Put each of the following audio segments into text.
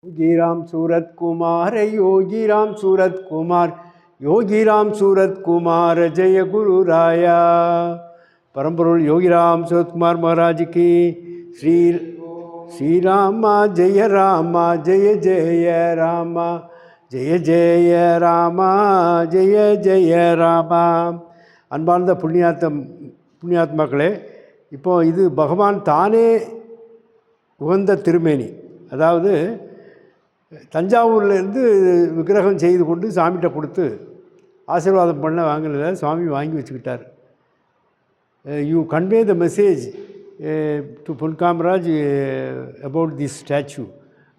योगीराम सूरत कुमार योगीराम सूरत कुमार योगीराम सूरत कुमार जय गुरु राया परमपुरुष योगीराम सूरत कुमार महाराज की श्री श्री रामा जय जय रामा जय जय रामा जय जय रामा அன்பார்ந்த புண்ணியாத்மாக்களே, இப்போ இது பகவான் தானே உகந்த திருமேனி. அதாவது தஞ்சாவூர்லேருந்து விக்கிரகம் செய்து கொண்டு சாமிகிட்ட கொடுத்து ஆசீர்வாதம் பண்ண வாங்கினத சுவாமி வாங்கி வச்சுக்கிட்டார். You convey the message to Pon Kamaraj about this statue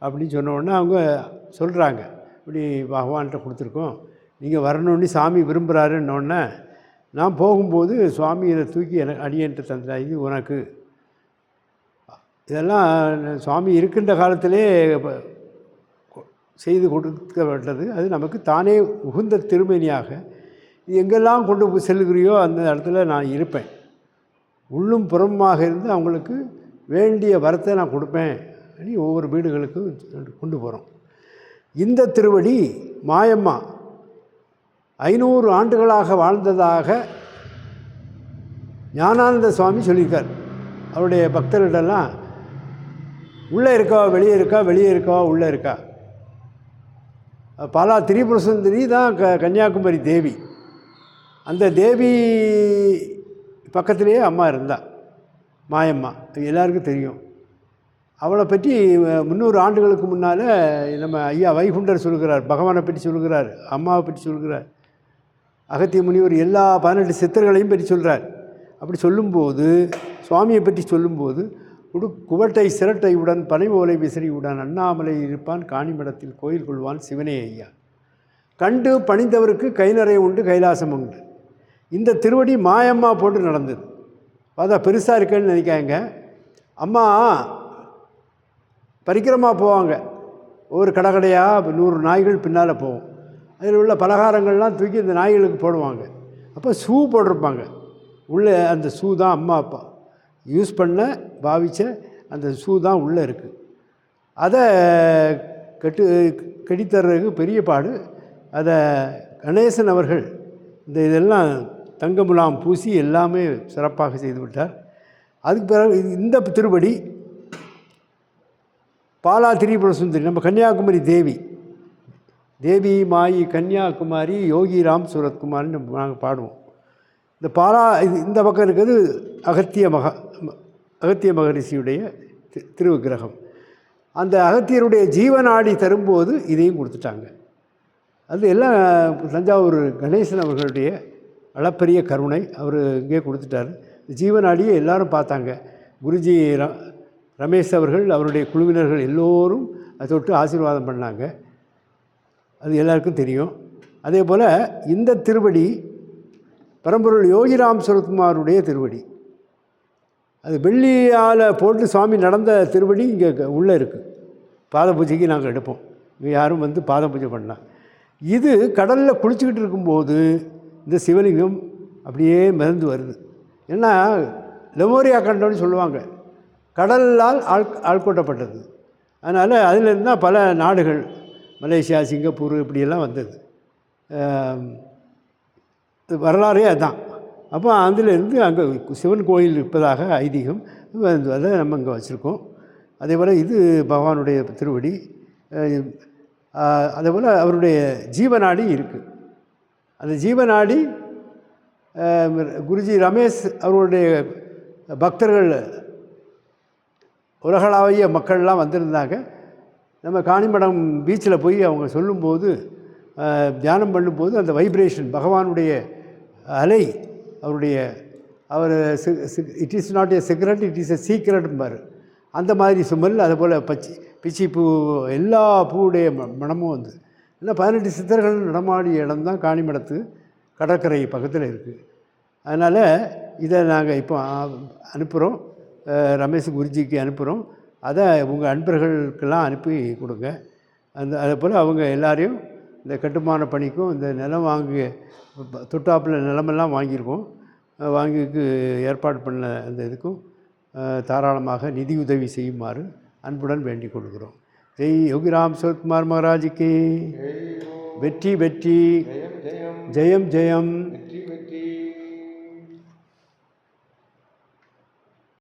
அப்படின்னு சொன்னோடனே அவங்க சொல்கிறாங்க, இப்படி பகவான்கிட்ட கொடுத்துருக்கோம், நீங்கள் வரணுன்னு சாமி விரும்புகிறாருன்னொன்னே நான் போகும்போது சுவாமி இதை தூக்கி எனக்கு அடியன்ட்டு தந்தா, இது உனக்கு. இதெல்லாம் சுவாமி இருக்கின்ற காலத்திலே செய்து கொடுக்கப்பட்டது. அது நமக்கு தானே உகுந்த திருமேனியாக இது எங்கெல்லாம் கொண்டு செல்கிறியோ அந்த இடத்துல நான் இருப்பேன். உள்ளும் புறமாக இருந்து அவங்களுக்கு வேண்டிய வரத்தை நான் கொடுப்பேன் அப்படி ஒவ்வொரு வீடுகளுக்கும் கொண்டு போகிறோம். இந்த திருவடி மாயம்மா 500 ஆண்டுகளாக வாழ்ந்ததாக ஞானானந்த சுவாமி சொல்லியிருக்கார். அவருடைய பக்தர்களிடெல்லாம் உள்ளே இருக்கா வெளியே இருக்கா, வெளியே இருக்கா உள்ளே இருக்கா. பாலா திரிபுர சுந்தரி தான் கன்னியாகுமரி தேவி. அந்த தேவி பக்கத்திலேயே அம்மா இருந்தா, மாயம்மா. எல்லாருக்கும் தெரியும். அவளை பற்றி 300 ஆண்டுகளுக்கு முன்னால் நம்ம ஐயா வைகுண்டர் சொல்கிறார், பகவானை பற்றி சொல்கிறார், அம்மாவை பற்றி சொல்கிறார். அகத்திய முனிவர் எல்லா 18 சித்தர்களையும் பற்றி சொல்கிறார். அப்படி சொல்லும்போது சுவாமியை பற்றி சொல்லும்போது குவட்டை சிரட்டை உடன் பனை ஓலை விசிறி உடன் அண்ணாமலை இருப்பான் காணிமடத்தில் கோயில் கொள்வான் சிவனே ஐயா. கண்டு பணிந்தவருக்கு கை நிறைய உண்டு கைலாசம் உண்டு. இந்த திருவடி மாயம்மா போட்டு நடந்தது. பார்த்தா பெருசாக இருக்கேன்னு நினைக்காங்க. அம்மா பரிக்கிரமா போவாங்க, ஒவ்வொரு கடையாக 100 நாய்கள் பின்னால் போவோம். அதில் உள்ள பலகாரங்கள்லாம் தூக்கி இந்த நாய்களுக்கு போடுவாங்க. அப்போ ஷூ போட்டிருப்பாங்க. உள்ளே அந்த ஷூ தான் அம்மா அப்பா யூஸ் பண்ண பாவித்த அந்த ஷூ தான் உள்ளே இருக்குது. அதை கட்டித்தர்றதுக்கு பெரிய பாடு. அதை கணேசன் அவர்கள் இதெல்லாம் தங்க முலாம் பூசி எல்லாமே சிறப்பாக செய்து விட்டார். அதுக்கு பிறகு இந்த திருப்படி பாலா திரிபுர சுந்தரி நம்ம கன்னியாகுமரி தேவி, தேவி மாயி கன்னியாகுமாரி யோகிராம் சூரத்குமார்னு நாங்கள் பாடுவோம். இந்த பாலா இந்த பக்கம் இருக்கிறது அகத்திய மகரிஷியுடைய திருவிக்கிரகம். அந்த அகத்தியருடைய ஜீவநாடி தரும்போது இதையும் கொடுத்துட்டாங்க. அது எல்லாம் தஞ்சாவூர் கணேசன் அவர்களுடைய அளப்பரிய கருணை. அவர் இங்கே கொடுத்துட்டார். ஜீவநாடியை எல்லாரும் பார்த்தாங்க. குருஜி ரமேஷ் அவர்கள் அவருடைய குழுவினர்கள் எல்லோரும் அதை தொட்டு ஆசீர்வாதம் பண்ணாங்க. அது எல்லாருக்கும் தெரியும். அதே போல் இந்த திருவடி பரம்பொருள் யோகிராம் சரத்குமாருடைய திருவடி. அது வெள்ளியால் போட்டு சுவாமி நடந்த திருவடி இங்கே உள்ளே இருக்குது. பாத பூஜைக்கு நாங்கள் எடுப்போம். இங்கே யாரும் வந்து பாத பூஜை பண்ணலாம். இது கடலில் குளிச்சுக்கிட்டு இருக்கும்போது இந்த சிவலிங்கம் அப்படியே மிதந்து வருது. ஏன்னா லெமோரியா கண்டோன்னு சொல்லுவாங்க, கடலால் ஆள்கொட்டப்பட்டது. அதனால் அதில் இருந்தால் பல நாடுகள், மலேசியா, சிங்கப்பூர் இப்படியெல்லாம் வந்தது. வரலாறே அதுதான். அப்போ அதிலிருந்து அங்கே சிவன் கோயில் இருப்பதாக ஐதீகம். அதை நம்ம இங்கே வச்சுருக்கோம். அதே போல் இது பகவானுடைய திருவடி. அதே போல் அவருடைய ஜீவநாடி இருக்குது. அந்த ஜீவநாடி குருஜி ரமேஷ் அவருடைய பக்தர்கள் உலகளாவிய மக்கள்லாம் வந்திருந்தாங்க. நம்ம காணிமடம் பீச்சில் போய் அவங்க சொல்லும்போது, தியானம் பண்ணும்போது அந்த வைப்ரேஷன் பகவானுடைய அலை, அவர் it is not a cigarette, it is a secret power. அந்த மாதிரி சுமல். அதுபோல் பிச்சி பூ, எல்லா பூவுடைய மனமும் வந்து இல்லை 18 சித்தர்கள் நடமாடிய இடம் தான் காணிமடத்து கடற்கரை பக்கத்தில் இருக்குது. அதனால் இதை நாங்கள் இப்போ அனுப்புகிறோம், ரமேஷ் குருஜிக்கு அனுப்புகிறோம். அதை உங்கள் அன்பர்களுக்கெல்லாம் அனுப்பி கொடுங்க. அதே போல் அவங்க எல்லாரையும் இந்த கட்டுமான பணிக்கும் இந்த நிலம் வாங்கிய தொட்டாப்பில் நிலமெல்லாம் வாங்கியிருக்கோம், வாங்கிக்கு ஏற்பாடு பண்ண அந்த இதுக்கும் தாராளமாக நிதியுதவி செய்யுமாறு அன்புடன் வேண்டிக் கொள்கிறோம். ஜெய் யோகிராம் சுரத்குமார் மகாராஜுக்கு வெற்றி வெற்றி, ஜெயம் ஜெயம்.